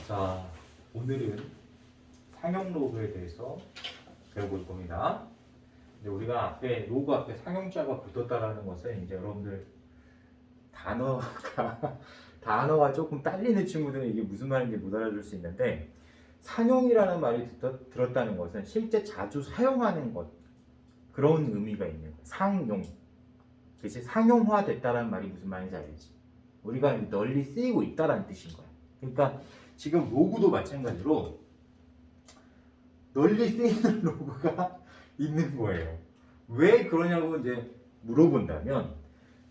자, 오늘은 상용 로그에 대해서 배워볼 겁니다. 근데 우리가 앞에 로그 앞에 상용자가 붙었다라는 것은 이제 여러분들 단어가 조금 딸리는 친구들은 이게 무슨 말인지 못 알아들 수 있는데, 상용이라는 말이 들었다는 것은 실제 자주 사용하는 것, 그런 의미가 있는 거예요. 상용. 그치? 상용화됐다라는 말이 무슨 말인지 알지? 우리가 널리 쓰이고 있다라는 뜻인 거야. 그러니까 지금 로그도 마찬가지로 널리 쓰이는 로그가 있는 거예요. 왜 그러냐고 이제 물어본다면,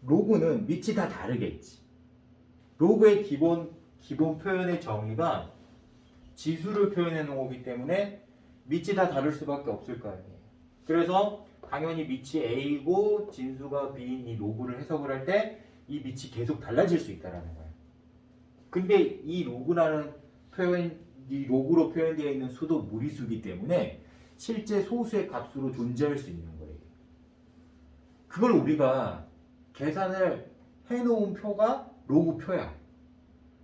로그는 밑이 다 다르겠지. 로그의 기본 표현의 정의가 지수를 표현해 놓은 거기 때문에 밑이 다 다를 수밖에 없을 거 아니에요. 그래서 당연히 밑이 A고 진수가 B인 이 로그를 해석을 할 때 이 밑이 계속 달라질 수 있다는 거예요. 근데 이 로그라는 표현, 이 로그로 표현되어 있는 수도 무리수이기 때문에 실제 소수의 값으로 존재할 수 있는 거예요. 그걸 우리가 계산을 해놓은 표가 로그 표야.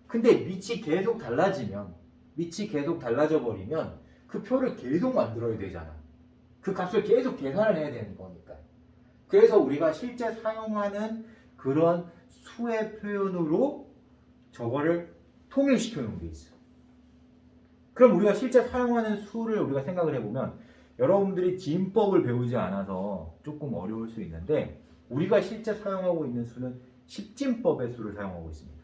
근데 밑이 계속 달라지면, 밑이 계속 달라져 버리면 그 표를 계속 만들어야 되잖아. 그 값을 계속 계산을 해야 되는 거니까. 그래서 우리가 실제 사용하는 그런 수의 표현으로 저거를 통일시켜 놓은 게 있어. 그럼 우리가 실제 사용하는 수를 우리가 생각을 해보면, 여러분들이 진법을 배우지 않아서 조금 어려울 수 있는데, 우리가 실제 사용하고 있는 수는 십진법의 수를 사용하고 있습니다.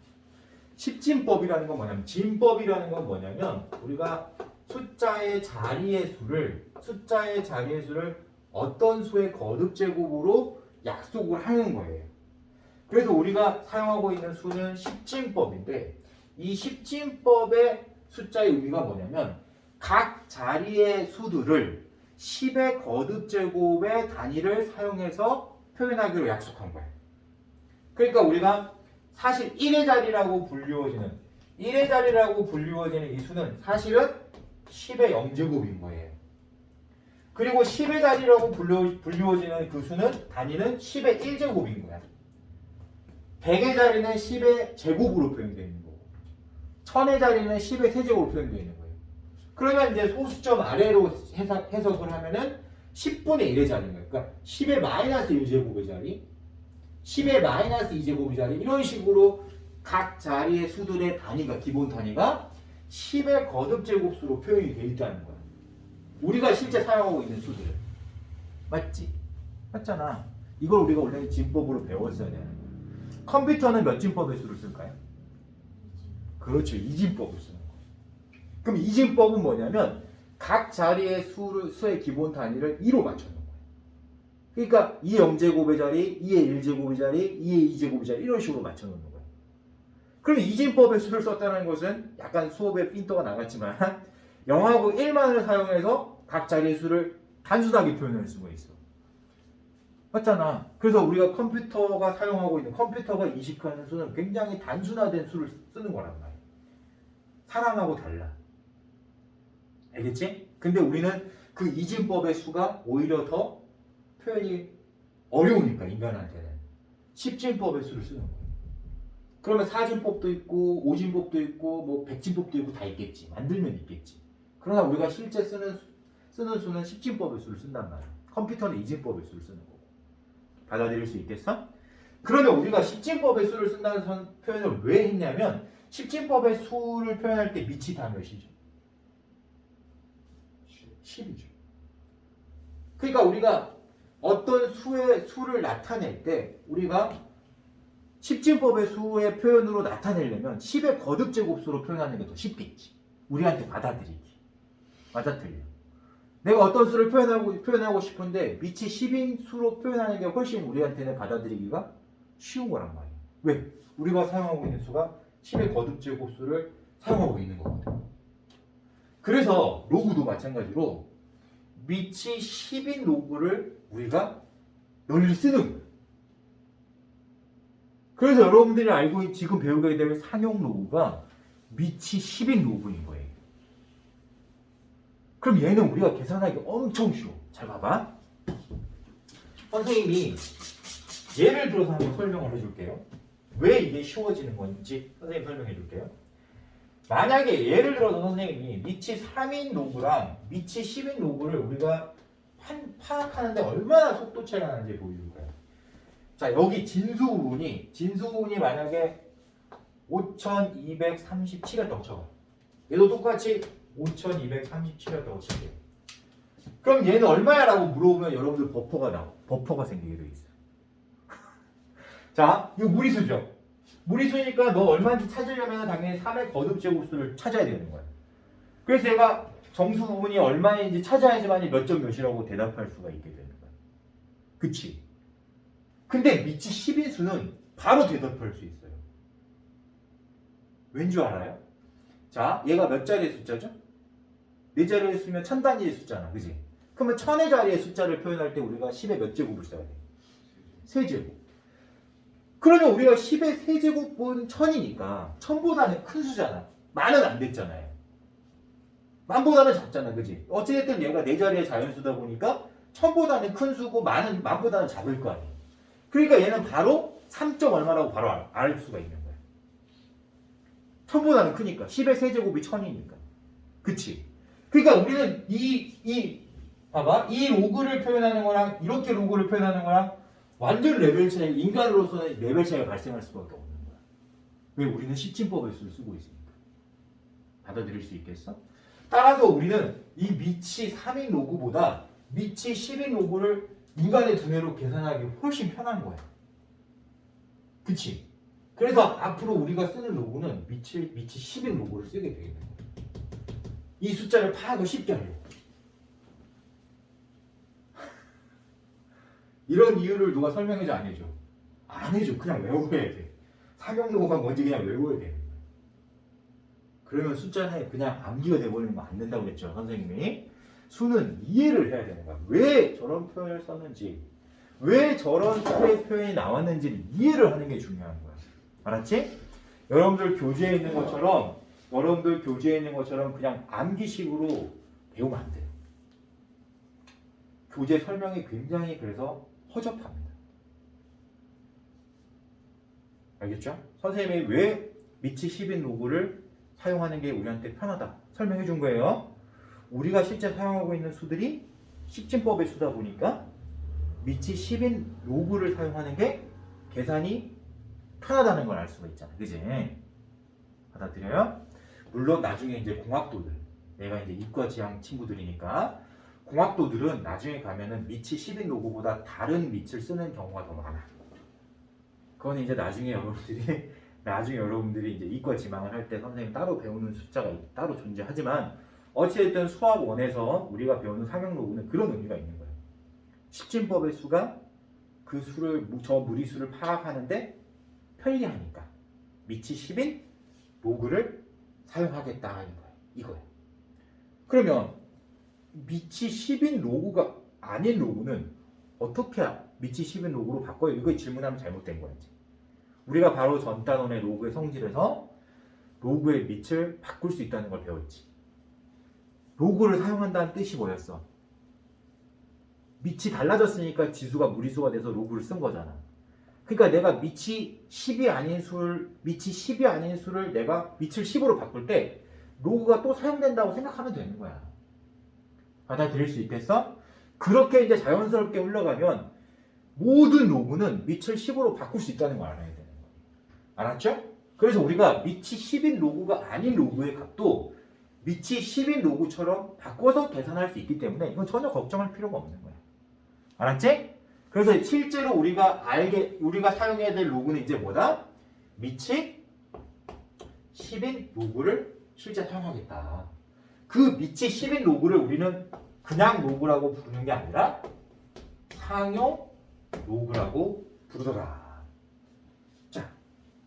십진법이라는 건 뭐냐면, 진법이라는 건 뭐냐면, 우리가 숫자의 자리의 수를 어떤 수의 거듭 제곱으로 약속을 하는 거예요. 그래서 우리가 사용하고 있는 수는 십진법인데, 이 십진법의 숫자의 의미가 뭐냐면, 각 자리의 수들을 10의 거듭 제곱의 단위를 사용해서 표현하기로 약속한 거예요. 그러니까 우리가 사실 1의 자리라고 불리워지는 이 수는 사실은 10의 0제곱인 거예요. 그리고 10의 자리라고 불리워지는 그 수는 단위는 10의 1제곱인 거야. 100의 자리는 10의 제곱으로 표현되어 있는 거고, 1000의 자리는 10의 세제곱으로 표현되어 있는 거예요. 그러면 이제 소수점 아래로 해석을 하면은 10분의 1의 자리인 거예요. 그러니까 10의 마이너스 1제곱의 자리, 10의 마이너스 2제곱의 자리, 이런 식으로 각 자리의 수들의 단위가, 기본 단위가 10의 거듭 제곱수로 표현이 되어 있다는 거야. 우리가 실제 사용하고 있는 수들을. 맞지? 맞잖아. 이걸 우리가 원래 진법으로 배웠어야 되는 거야. 컴퓨터는 몇 진법의 수를 쓸까요? 그렇죠. 이진법을 쓰는 거예요. 그럼 이진법은 뭐냐면, 각 자리의 수의 기본 단위를 2로 맞춰놓은 거예요. 그러니까 2의 0제곱의 자리, 2의 1제곱의 자리, 2의 2제곱의 자리, 이런 식으로 맞춰놓는 거예요. 그럼 이진법의 수를 썼다는 것은 약간 수업에 핀도가 나갔지만 0하고 1만을 사용해서 각 자리의 수를 단순하게 표현할 수가 있어. 맞잖아. 그래서 우리가 컴퓨터가 인식하는 수는 굉장히 단순화된 수를 쓰는 거란 말이야. 사람하고 달라. 알겠지? 근데 우리는 그 이진법의 수가 오히려 더 표현이 어려우니까, 인간한테는 십진법의 수를 쓰는 거예요. 그러면 사진법도 있고 오진법도 있고 뭐 백진법도 있고 다 있겠지. 만들면 있겠지. 그러나 우리가 실제 쓰는 수는 십진법의 수를 쓴단 말이야. 컴퓨터는 이진법의 수를 쓰는 거고. 받아들일 수 있겠어? 그러면 우리가 십진법의 수를 쓴다는 표현을 왜 했냐면, 십진법의 수를 표현할 때 밑이 다 몇이죠? 10이죠. 그러니까 우리가 어떤 수를 나타낼 때, 우리가 십진법의 수의 표현으로 나타내려면 10의 거듭 제곱수로 표현하는 게 더 쉽겠지. 우리한테 받아들이기. 맞아, 틀려. 내가 어떤 수를 표현하고 싶은데 밑이 10인 수로 표현하는 게 훨씬 우리한테는 받아들이기가 쉬운 거란 말이야. 왜? 우리가 사용하고 있는 수가 10의 거듭 제곱수를 사용하고 있는 거거든. 그래서 로그도 마찬가지로 밑이 10인 로그를 우리가 널리 쓰는 거예요. 그래서 여러분들이 지금 배우게 될 상용 로그가 밑이 10인 로그인 거예요. 그럼 얘는 우리가 계산하기 엄청 쉬워. 잘 봐봐. 선생님이 예를 들어서 한번 설명을 해줄게요. 왜 이게 쉬워지는 건지 선생님 설명해 줄게요. 만약에 예를 들어서 선생님이 미치 3인 로그랑 미치 10인 로그를 우리가 파악하는데 얼마나 속도 차이가 나는지 보여줄 거예요. 자, 여기 진수 부분이 만약에 5237이었다고 쳐봐. 얘도 똑같이 5237이었다고 칠게요. 그럼 얘는 얼마야라고 물어보면 여러분들 버퍼가 생기게 돼 있어요. 자, 이거 무리수죠. 무리수니까 너 얼마인지 찾으려면 당연히 3의 거듭제곱수를 찾아야 되는 거야. 그래서 얘가 정수 부분이 얼마인지 찾아야지만 몇 점 몇이라고 대답할 수가 있게 되는 거야. 그치? 근데 미치 10인수는 바로 대답할 수 있어요. 왠 줄 알아요? 자, 얘가 몇 자리의 숫자죠? 4자리의 수면 1000단위의 숫자잖아. 그지? 그러면 1000의 자리의 숫자를 표현할 때 우리가 10의 몇 제곱을 써야 돼? 세제곱. 그러면 우리가 10의 세제곱은 1000이니까 1000보다는 큰 수잖아. 만은 안 됐잖아요. 만보다는 작잖아. 그지? 어찌됐든 얘가 4자리의 자연수다 보니까 1000보다는 큰 수고 만보다는 작을 거 아니에요. 그러니까 얘는 바로 3점 얼마라고 바로 알 수가 있는 거야. 1000보다는 크니까. 10의 세제곱이 1000이니까. 그치? 그러니까 우리는 봐봐. 이 로그를 표현하는 거랑 이렇게 로그를 표현하는 거랑 완전 레벨 차이, 인간으로서는 레벨 차이가 발생할 수밖에 없는 거야. 왜? 우리는 십진법의 수를 쓰고 있으니까. 받아들일 수 있겠어? 따라서 우리는 이 미치 3인 로그보다 미치 10인 로그를 인간의 두뇌로 계산하기 훨씬 편한 거야. 그치? 그래서 앞으로 우리가 쓰는 로그는 미치 10인 로그를 쓰게 되겠는 거야. 이 숫자를 파악을 쉽게 하려고. 이런 이유를 누가 설명해줘 안 해줘? 안 해줘. 그냥 외워야 돼. 사명로가 뭔지 그냥 외워야 돼. 그러면 숫자는 그냥 암기가 돼버리는 거 안 된다고 그랬죠, 선생님이. 수는 이해를 해야 되는 거야. 왜 저런 표현을 썼는지, 왜 저런 수의 표현이 나왔는지를 이해를 하는 게 중요한 거야. 알았지? 여러분들 교재에 있는 것처럼 그냥 암기식으로 배우면 안 돼요. 교재 설명이 굉장히 그래서 허접합니다. 알겠죠? 선생님이 왜 미치 10인 로그를 사용하는 게 우리한테 편하다 설명해 준 거예요. 우리가 실제 사용하고 있는 수들이 십진법의 수다 보니까 미치 10인 로그를 사용하는 게 계산이 편하다는 걸 알 수가 있잖아. 그지? 받아들여요? 물론 나중에 이제 공학도들, 내가 이제 이과 지향 친구들이니까 공학도들은 나중에 가면은 미치 10인 로그보다 다른 밑을 쓰는 경우가 더 많아. 그건 이제 나중에 여러분들이 이제 이과 지망을 할 때 선생님 따로 배우는 숫자가 따로 존재하지만 어찌됐든 수학 1에서 우리가 배우는 상형 로그는 그런 의미가 있는 거예요. 십진법의 수가 그 수를 저 무리수를 파악하는데 편리하니까 미치 10인 로그를 사용하겠다 이거예요. 그러면 미치 10인 로그가 아닌 로그는 어떻게 미치 10인 로그로 바꿔요? 이거 질문하면 잘못된 거지. 우리가 바로 전 단원의 로그의 성질에서 로그의 밑을 바꿀 수 있다는 걸 배웠지. 로그를 사용한다는 뜻이 뭐였어? 밑이 달라졌으니까 지수가 무리수가 돼서 로그를 쓴 거잖아. 그러니까 내가 밑이 10이 아닌 수를 내가 밑을 10으로 바꿀 때 로그가 또 사용된다고 생각하면 되는 거야. 받아들일 수 있겠어? 그렇게 이제 자연스럽게 흘러가면 모든 로그는 밑을 10으로 바꿀 수 있다는 걸 알아야 되는 거야. 알았죠? 그래서 우리가 밑이 10인 로그가 아닌 로그의 값도 밑이 10인 로그처럼 바꿔서 계산할 수 있기 때문에 이건 전혀 걱정할 필요가 없는 거야. 알았지? 그래서 실제로 우리가 사용해야 될 로그는 이제 뭐다? 밑이 10인 로그를 실제 사용하겠다. 그 밑이 10인 로그를 우리는 그냥 로그라고 부르는 게 아니라 상용 로그라고 부르더라. 자,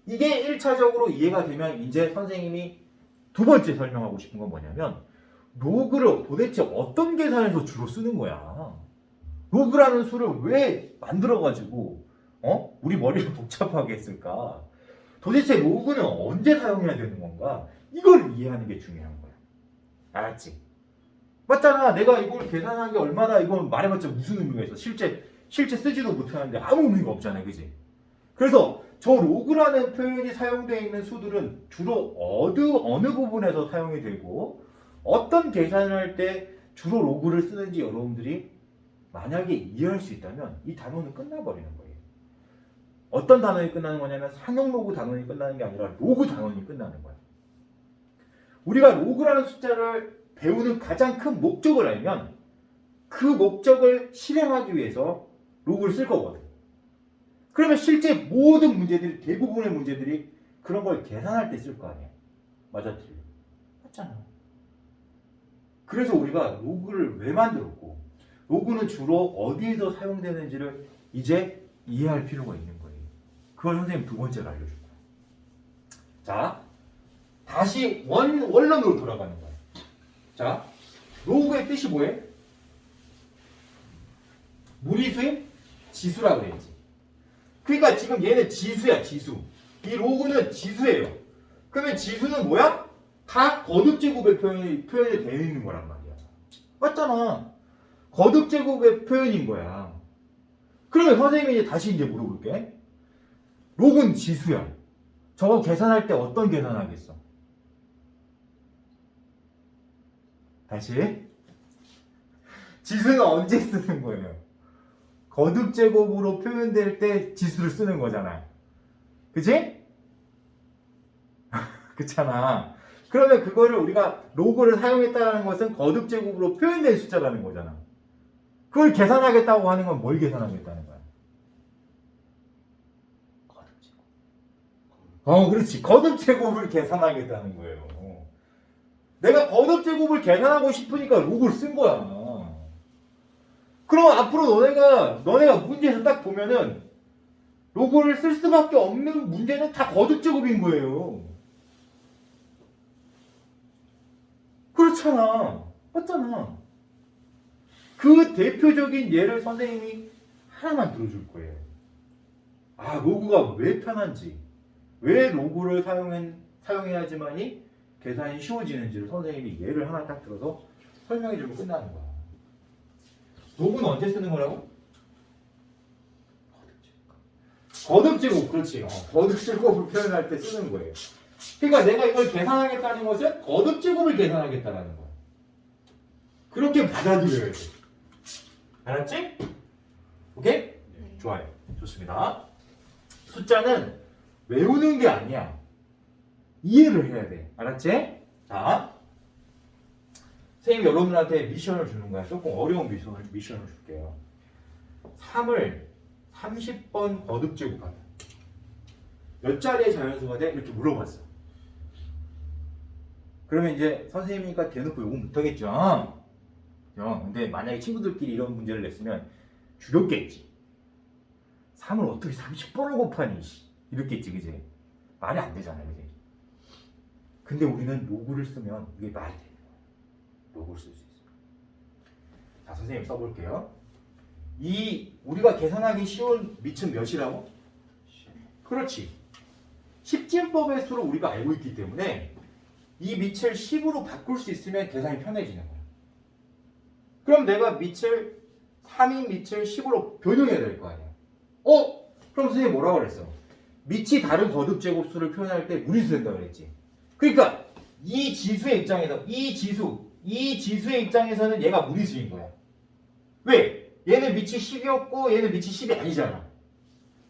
이게 1차적으로 이해가 되면 이제 선생님이 두 번째 설명하고 싶은 건 뭐냐면 로그를 도대체 어떤 계산에서 주로 쓰는 거야. 로그라는 수를 왜 만들어가지고 우리 머리를 복잡하게 했을까? 도대체 로그는 언제 사용해야 되는 건가? 이걸 이해하는 게 중요한 거야. 알았지? 맞잖아. 내가 이걸 계산하기 얼마나 이건 말해봤자 무슨 의미가 있어. 실제 쓰지도 못하는데 아무 의미가 없잖아. 그지? 그래서 저 로그라는 표현이 사용되어 있는 수들은 주로 어느 부분에서 사용이 되고 어떤 계산을 할 때 주로 로그를 쓰는지 여러분들이 만약에 이해할 수 있다면 이 단원은 끝나버리는 거예요. 어떤 단원이 끝나는 거냐면 상용 로그 단원이 끝나는 게 아니라 로그 단원이 끝나는 거예요. 우리가 로그라는 숫자를 배우는 가장 큰 목적을 알면 그 목적을 실행하기 위해서 로그를 쓸 거거든. 그러면 실제 모든 문제들이, 대부분의 문제들이 그런 걸 계산할 때 쓸 거 아니야. 맞아, 틀려? 맞잖아. 그래서 우리가 로그를 왜 만들었고 로그는 주로 어디에서 사용되는지를 이제 이해할 필요가 있는 거예요. 그걸 선생님 두 번째로 알려줄 거예요. 자, 다시 원론으로 돌아가는 거예요. 자, 로그의 뜻이 뭐예요? 무리수의 지수라고 그랬지. 그러니까 지금 얘는 지수야, 지수. 이 로그는 지수예요. 그러면 지수는 뭐야? 다 거듭제곱의 표현이 되어 있는 거란 말이야. 맞잖아. 거듭제곱의 표현인 거야. 그러면 선생님이 이제 물어볼게. 로그는 지수야. 저거 계산할 때 어떤 계산하겠어? 다시. 지수는 언제 쓰는 거예요? 거듭제곱으로 표현될 때 지수를 쓰는 거잖아. 그치? 그렇잖아. 그러면 그거를 우리가 로그를 사용했다는 것은 거듭제곱으로 표현된 숫자라는 거잖아. 그걸 계산하겠다고 하는 건 뭘 계산하겠다는 거야? 거듭제곱. 그렇지. 거듭제곱을 계산하겠다는 거예요. 내가 거듭제곱을 계산하고 싶으니까 로그를 쓴 거야. 그럼 앞으로 너네가 문제에서 딱 보면은 로그를 쓸 수밖에 없는 문제는 다 거듭제곱인 거예요. 그렇잖아. 맞잖아. 그 대표적인 예를 선생님이 하나만 들어줄 거예요. 아, 로그가 왜 편한지, 왜 로그를 사용해야지만이 계산이 쉬워지는지를 선생님이 예를 하나 딱 들어서 설명해주면 끝나는 거야. 로그는 언제 쓰는 거라고? 거듭제곱, 그렇지. 거듭제곱을 표현할 때 쓰는 거예요. 그러니까 내가 이걸 계산하겠다는 것은 거듭제곱을 계산하겠다는 거야. 그렇게 받아들여야 돼. 알았지? 오케이? 네. 좋아요. 좋습니다. 숫자는 외우는 게 아니야. 이해를 해야 돼. 알았지? 자, 선생님이 여러분한테 미션을 주는 거야. 조금 어려운 미션을 줄게요. 3을 30번 거듭제곱하면 몇 자리의 자연수가 돼? 이렇게 물어봤어. 그러면 이제 선생님이니까 대놓고 요금 못하겠죠. 근데 만약에 친구들끼리 이런 문제를 냈으면 죽였겠지. 3을 어떻게 30번을 곱하니? 이렇겠지, 그지? 말이 안 되잖아, 그지? 근데 우리는 로그를 쓰면 이게 말이 되는 거야. 로그를 쓸 수 있어요. 자, 선생님 써볼게요. 우리가 계산하기 쉬운 밑은 몇이라고? 그렇지. 10진법의 수를 우리가 알고 있기 때문에 이 밑을 10으로 바꿀 수 있으면 계산이 편해지는 거야. 그럼 내가 3인 밑을 10으로 변형해야 될 거 아니야. 그럼 선생님이 뭐라고 그랬어? 밑이 다른 거듭제곱수를 표현할 때 무리수 된다고 그랬지. 그러니까 이 지수의 입장에서는 얘가 무리수인 거야. 왜? 얘는 밑이 10이었고 얘는 밑이 10이 아니잖아.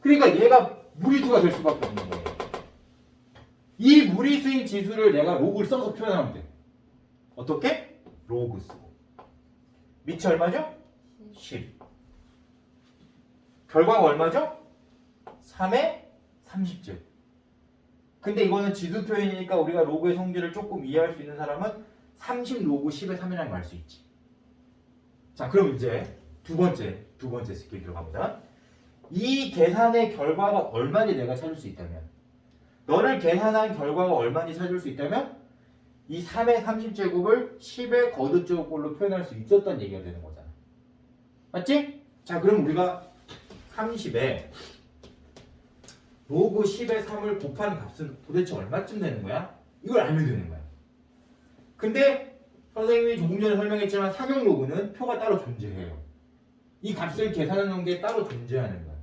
그러니까 얘가 무리수가 될 수밖에 없는 거예요. 이 무리수인 지수를 내가 로그를 써서 표현하면 돼. 어떻게? 로그 쓰고. 밑이 얼마죠? 10. 결과가 얼마죠? 3의 30제곱. 근데 이거는 지수 표현이니까 우리가 로그의 성질을 조금 이해할 수 있는 사람은 30 로그 10의 3이라는 걸 알 수 있지. 자, 그럼 이제 두 번째 스킬 들어갑니다. 이 계산의 결과가 얼마인지 내가 찾을 수 있다면, 너를 계산한 결과가 얼마인지 찾을 수 있다면 이 3의 30제곱을 10의 거듭제곱꼴로 표현할 수 있었다는 얘기가 되는 거잖아. 맞지? 자, 그럼 우리가 30에 로그 10의 3을 곱한 값은 도대체 얼마쯤 되는 거야? 이걸 알면 되는 거야. 근데 선생님이 조금 전에 설명했지만 상용 로그는 표가 따로 존재해요. 이 값을 계산해 놓은 게 따로 존재하는 거야.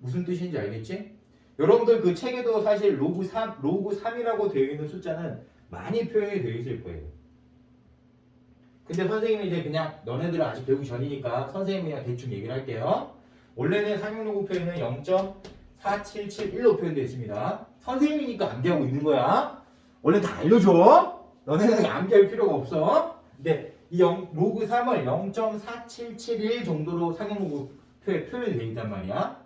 무슨 뜻인지 알겠지? 여러분들 그 책에도 사실 로그 3이라고 되어 있는 숫자는 많이 표현이 되어 있을 거예요. 근데 선생님이 이제 그냥 너네들은 아직 배우기 전이니까 선생님이 그냥 대충 얘기를 할게요. 원래는 상용 로그 표현은 0.4771로 표현되어 있습니다. 선생님이니까 암기하고 있는 거야. 원래 다 알려줘. 너네는 암기할 필요가 없어. 근데 이 로그 3을 0.4771 정도로 상용 로그 표현이 되어 있단 말이야.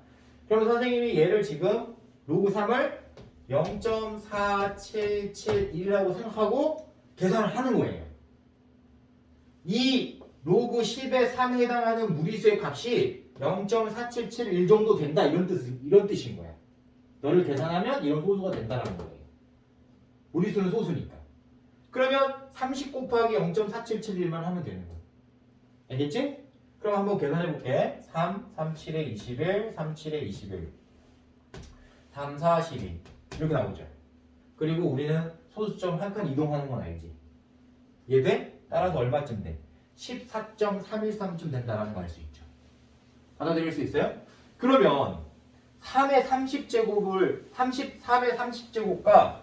그럼 선생님이 얘를 지금 로그 3을 0.4771이라고 생각하고 계산을 하는 거예요. 이 로그 10의 3에 해당하는 무리수의 값이 0.4771 정도 된다 이런 뜻인 거야. 너를 계산하면 이런 소수가 된다는 거예요. 무리수는 소수니까. 그러면 30 곱하기 0.4771만 하면 되는 거야. 알겠지? 그럼 한번 계산해 볼게. 3, 3, 7에 21, 3, 7에 21, 3, 4, 12 이렇게 나오죠. 그리고 우리는 소수점 한 칸 이동하는 건 알지? 얘돼? 따라서 얼마쯤 돼? 14.313쯤 된다는 거 알 수 있죠. 받아들일 수 있어요? 그러면 3의 30제곱을 33의 30제곱과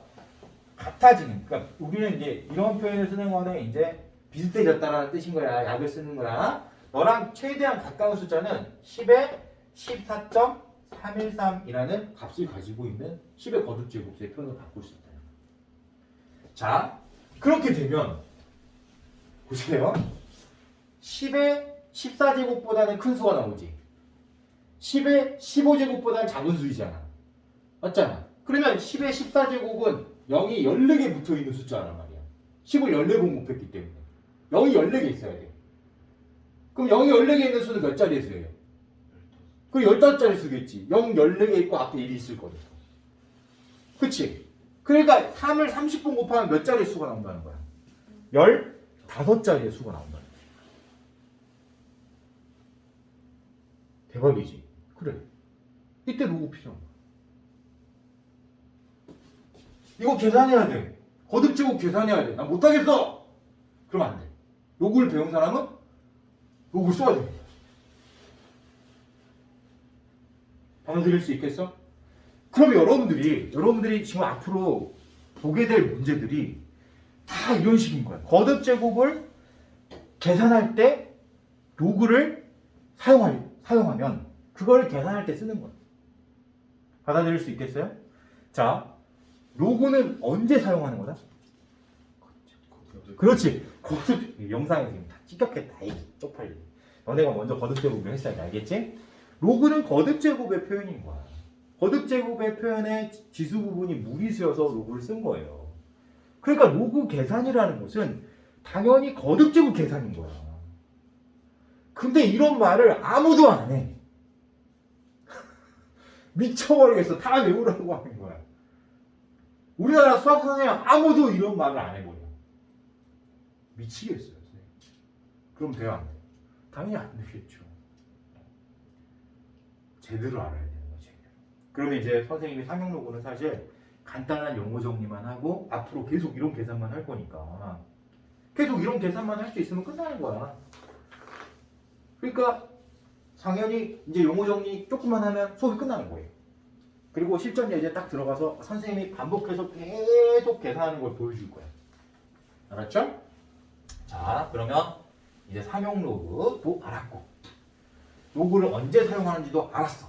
같아지는, 그러니까 우리는 이제 이런 표현을 쓰는 거는 이제 비슷해졌다라는 뜻인 거야. 약을 쓰는 거야. 너랑 최대한 가까운 숫자는 10의 14.313이라는 값을 가지고 있는 10의 거듭제곱수의 표현을 바꿀 수 있다. 자, 그렇게 되면 보세요. 10의 14제곱보다는 큰 수가 나오지. 10의 15제곱보다는 작은 수이잖아. 맞잖아. 그러면 10의 14제곱은 0이 14개 붙어있는 숫자란 말이야. 10을 14번 곱했기 때문에 0이 14개 있어야 돼. 그럼 0이 14개 있는 수는 몇 자리의 수예요? 그럼 15자리 수겠지. 0 14개 있고 앞에 1이 있을 거니까. 그치? 그러니까 3을 30번 곱하면 몇 자리의 수가 나온다는 거야? 15자리의 수가 나온다는 거야. 대박이지? 그래. 이때 로그 필요한 거야. 이거 계산해야 돼. 거듭제곱 계산해야 돼. 나 못하겠어! 그러면 안 돼. 로그를 배운 사람은 로그를 써야 됩니다. 받아들일 수 있겠어? 그럼 여러분들이 지금 앞으로 보게 될 문제들이 다 이런 식인 거야. 거듭제곱을 계산할 때 로그를 사용하면 그걸 계산할 때 쓰는 거야. 받아들일 수 있겠어요? 자, 로그는 언제 사용하는 거다? 그렇지. 영상에 지금 다 찢겼겠다. 이 쪽팔리. 너네가 먼저 거듭제곱을 했어야 돼. 알겠지? 로그는 거듭제곱의 표현인 거야. 거듭제곱의 표현의 지수 부분이 무리수여서 로그를 쓴 거예요. 그러니까 로그 계산이라는 것은 당연히 거듭제곱 계산인 거야. 근데 이런 말을 아무도 안 해. 미쳐버리겠어. 다 외우라고 하는 거야. 우리나라 수학 선생님 아무도 이런 말을 안 해버려. 미치겠어요. 선생님. 그럼 돼요, 안 돼요? 당연히 안 되겠죠. 제대로 알아야 되는 거죠. 제대로. 그러면 이제 선생님이 상용 로그는 사실 간단한 용어 정리만 하고 앞으로 계속 이런 계산만 할 거니까 계속 이런 계산만 할 수 있으면 끝나는 거야. 그러니까 당연히 이제 용어 정리 조금만 하면 수업이 끝나는 거예요. 그리고 실전 예제 딱 들어가서 선생님이 반복해서 계속 계산하는 걸 보여줄 거야. 알았죠? 자, 그러면 이제 상용 로그도 알았고 로그를 언제 사용하는지도 알았어.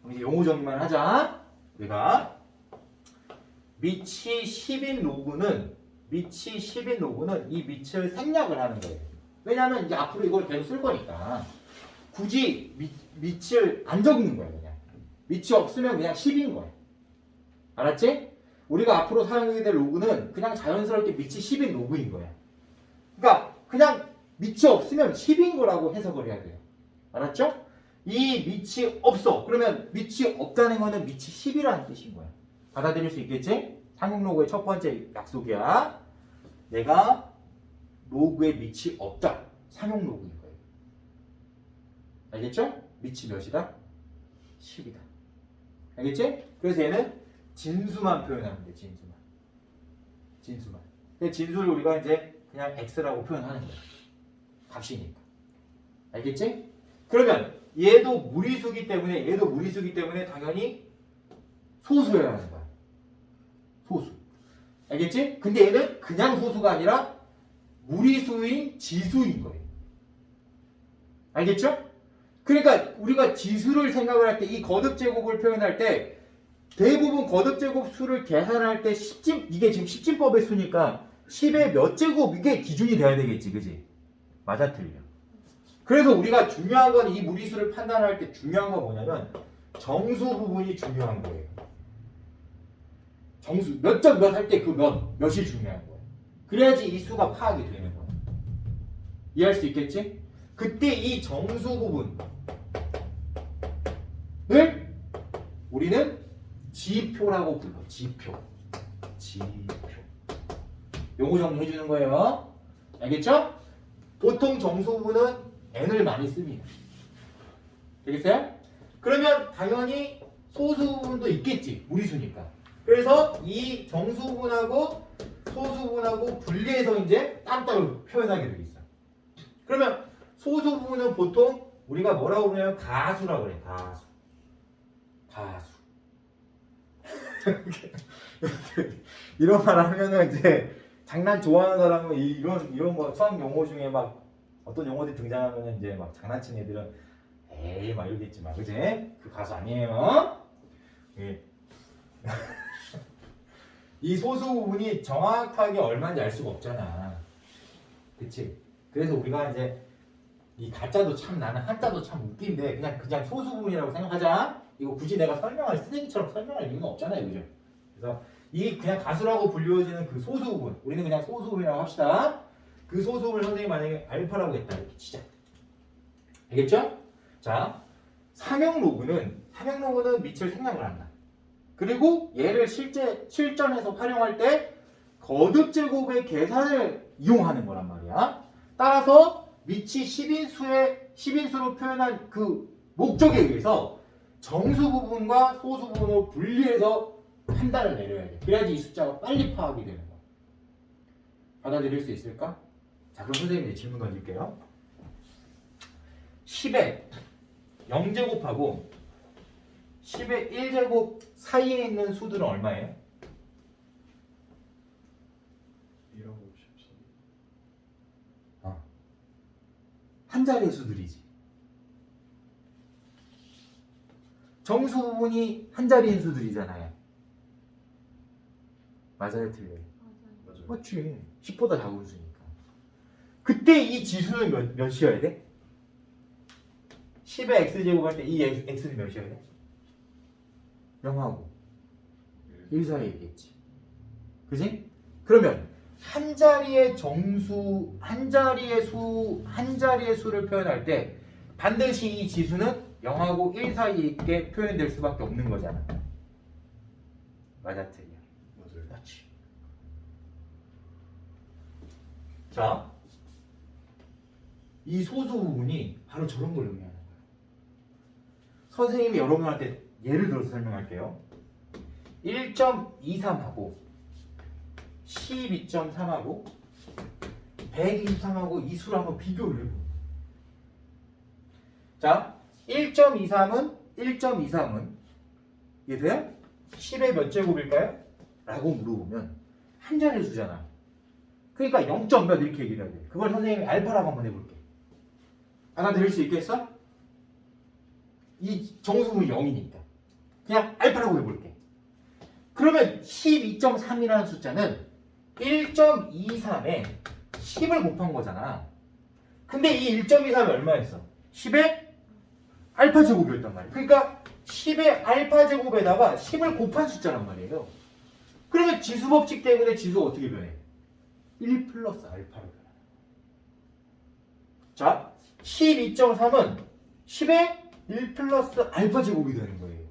그럼 이제 용어 정리만 하자. 우리가 밑이 10인 로그는 이 밑을 생략을 하는 거예요. 왜냐하면 이제 앞으로 이걸 계속 쓸 거니까 굳이 밑을 안 적는 거예요. 그냥 밑이 없으면 그냥 10인 거예요. 알았지? 우리가 앞으로 사용하게 될 로그는 그냥 자연스럽게 밑이 10인 로그인 거야. 그러니까 그냥 밑이 없으면 10인 거라고 해석을 해야 돼요. 알았죠? 이 밑이 없어. 그러면 밑이 없다는 거는 밑이 10이라는 뜻인 거야. 받아들일 수 있겠지? 상용 로그의 첫 번째 약속이야. 내가 로그에 밑이 없다. 상용 로그인 거예요. 알겠죠? 밑이 몇이다? 10이다. 알겠지? 그래서 얘는 진수만 표현하면 돼. 진수만. 진수를 우리가 이제 그냥 x라고 표현하는 거야. 값이니까. 알겠지? 그러면 얘도 무리수기 때문에 얘도 무리수기 때문에 당연히 소수여야 하는 거야. 소수. 알겠지? 근데 얘는 그냥 소수가 아니라 무리수인 지수인 거예요. 알겠죠? 그러니까 우리가 지수를 생각을 할 때 이 거듭 제곱을 표현할 때 대부분 거듭 제곱 수를 계산할 때 이게 지금 10진법의 수니까 10의 몇 제곱 이게 기준이 돼야 되겠지. 그지? 맞아 틀려. 그래서 우리가 중요한 건 이 무리수를 판단할 때 중요한 건 뭐냐면 정수 부분이 중요한 거예요. 정수 몇 점 몇 할 때 그 몇이 중요한 거예요. 그래야지 이 수가 파악이 되는 거예요. 이해할 수 있겠지? 그때 이 정수 부분을 우리는 지표라고 불러. 지표. 요거 정리해 주는 거예요. 알겠죠? 보통 정수 부분은 n을 많이 씁니다. 되겠어요? 그러면 당연히 소수 부분도 있겠지. 무리수니까. 그래서 이 정수 부분하고 소수 부분하고 분리해서 이제 따로따로 표현하게 되겠어. 그러면 소수 부분은 보통 우리가 뭐라고 부르냐면 가수라고 그래. 가수. 이런 말 하면은 이제 장난 좋아하는 사람은 이런 뭐 수학 용어 중에 막 어떤 용어들이 등장하면은 이제 막 장난치는 애들은 에이 막 이러겠지 막 그지? 그 가수 아니에요. 예. 이 소수 부분이 정확하게 얼마인지 알 수가 없잖아. 그치? 그래서 우리가 이제 이 가짜도 참 나는 한자도 참 웃긴데 그냥 소수 부분이라고 생각하자. 이거 굳이 내가 쓰레기처럼 설명할 이유는 없잖아요. 그죠? 그래서 이 그냥 가수라고 불리워지는 그 소수 부분 우리는 그냥 소수 부분이라고 합시다. 그 소수 부분을 선생님이 만약에 알파라고 했다 이렇게 치자. 알겠죠? 자, 삼형 로그는 밑을 생각을 한다. 그리고 얘를 실전에서 활용할 때 거듭 제곱의 계산을 이용하는 거란 말이야. 따라서 밑이 10인수로 표현한 그 목적에 의해서 정수 부분과 소수 부분을 분리해서 판단을 내려야 돼. 그래야지 이 숫자가 빨리 파악이 되는 거야. 받아들일 수 있을까? 자, 그럼 선생님이 질문 던질게요. 10에 0제곱하고 10의 1제곱 사이에 있는 수들은 얼마예요? 1하고 14. 한 자리의 수들이지. 정수 부분이 한 자리인 수들이잖아요. 맞아요, 틀려요? 맞아요. 그렇지. 10보다 작은 수니까. 그때 이 지수는 몇이어야 돼? 10의 x제곱 할 때 이 x는 몇이어야 돼? 0하고 1 사이에 있겠지. 그지? 그러면 한 자리의 정수, 한 자리의 수를 표현할 때 반드시 이 지수는 0하고 1 사이에 있게 표현될 수밖에 없는 거잖아. 맞아, 틀려? 맞아요. 그렇지. 자, 이 소수 부분이 바로 저런 걸 의미하는 거예요. 선생님이 여러분한테 예를 들어서 설명할게요. 1.23하고 12.3하고 123하고 이 수를 한번 비교를 해보세요. 자, 1.23은 이해돼요? 10의 몇 제곱일까요? 라고 물어보면 한 자리 수잖아. 그러니까 0. 몇 이렇게 얘기를 해야 돼. 그걸 선생님이 알파라고 한번 해볼게. 알아들을 수 있겠어? 이 정수분이 0이니까 그냥 알파라고 해볼게. 그러면 12.3이라는 숫자는 1.23에 10을 곱한 거잖아. 근데 이 1.23이 얼마였어? 10의 알파 제곱이었단 말이야. 그러니까 10의 알파 제곱에다가 10을 곱한 숫자란 말이에요. 그러면 지수 법칙 때문에 지수가 어떻게 변해? 1 플러스 알파로 변해. 자, 12.3은 10의 1 플러스 알파 제곱이 되는 거예요.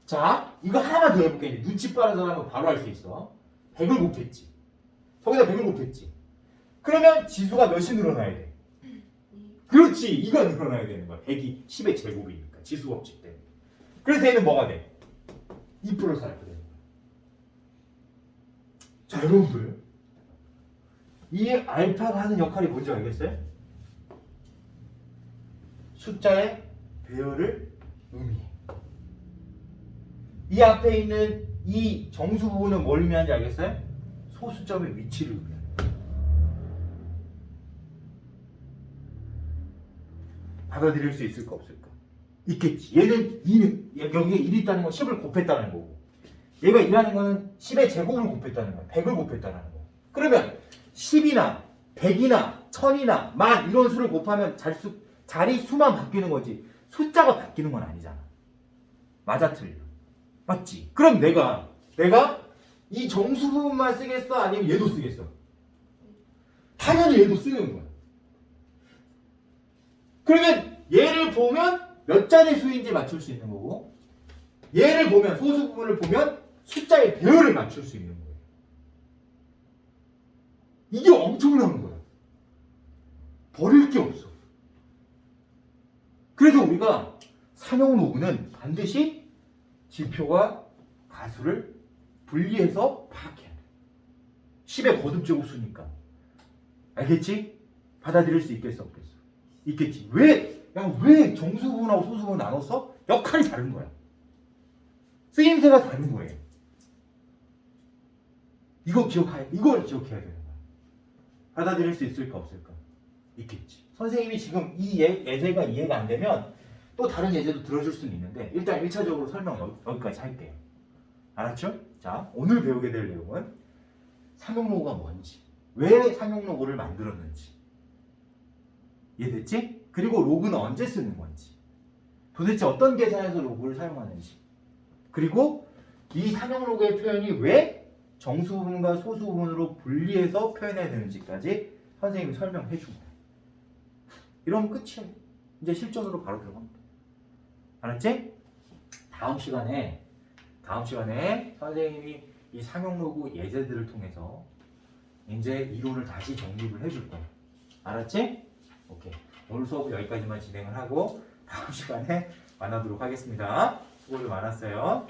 자, 이거 하나만 더 해볼게. 눈치 빠른 사람은 바로 할 수 있어. 100을 곱했지. 거기다 100을 곱했지. 그러면 지수가 몇이 늘어나야 돼? 그렇지. 이가 늘어나야 되는 거야. 100이 10의 제곱이니까. 지수 법칙 때문에. 그래서 얘는 뭐가 돼? 2 플러스 알파 되는 거야. 자, 여러분들. 이 알파가 하는 역할이 뭔지 알겠어요? 숫자의 배열을 의미해. 이 앞에 있는 이 정수 부분은 뭘 의미하는지 알겠어요? 소수점의 위치를 의미해요. 받아들일 수 있을까 없을까? 있겠지. 얘는 2는 여기에 1이 있다는 건 10을 곱했다는 거고, 얘가 2라는 거는 10의 제곱을 곱했다는 거야. 100을 곱했다는 거. 그러면 10이나 100이나 1000이나 만 이런 수를 곱하면 자리 수만 바뀌는 거지 숫자가 바뀌는 건 아니잖아. 맞아 틀려? 맞지? 그럼 내가 이 정수 부분만 쓰겠어? 아니면 얘도 쓰겠어? 당연히 얘도 쓰는 거야. 그러면 얘를 보면 몇 자리 수인지 맞출 수 있는 거고, 얘를 보면 소수 부분을 보면 숫자의 배열을 맞출 수 있는 거예요. 이게 엄청난 거야. 버릴 게 없어. 그래서 우리가 상용 로그는 반드시 지표와 가수를 분리해서 파악해야 돼. 10의 거듭제곱수니까. 알겠지? 받아들일 수 있겠어 없겠어? 있겠지. 왜 정수부분하고 소수부분 나눴어? 역할이 다른 거야. 쓰임새가 다른 거예요. 이걸 기억해야 되는 거야. 받아들일 수 있을까 없을까? 있겠지. 선생님이 지금 이 예제가 이해가 안 되면 또 다른 예제도 들어줄 수는 있는데 일단 1차적으로 설명 여기까지 할게요. 알았죠? 자, 오늘 배우게 될 내용은 상용로그가 뭔지, 왜 상용로그를 만들었는지 이해됐지? 그리고 로그는 언제 쓰는 건지, 도대체 어떤 계산에서 로그를 사용하는지, 그리고 이 상용로그의 표현이 왜 정수 부분과 소수 부분으로 분리해서 표현해야 되는지까지 선생님이 설명해 준 거예요. 이러면 끝이에요. 이제 실전으로 바로 들어갑니다. 알았지? 다음 시간에 선생님이 이 상용로그 예제들을 통해서 이제 이론을 다시 정립을 해줄 거예요. 알았지? 오케이. 오늘 수업은 여기까지만 진행을 하고 다음 시간에 만나도록 하겠습니다. 수고들 많았어요.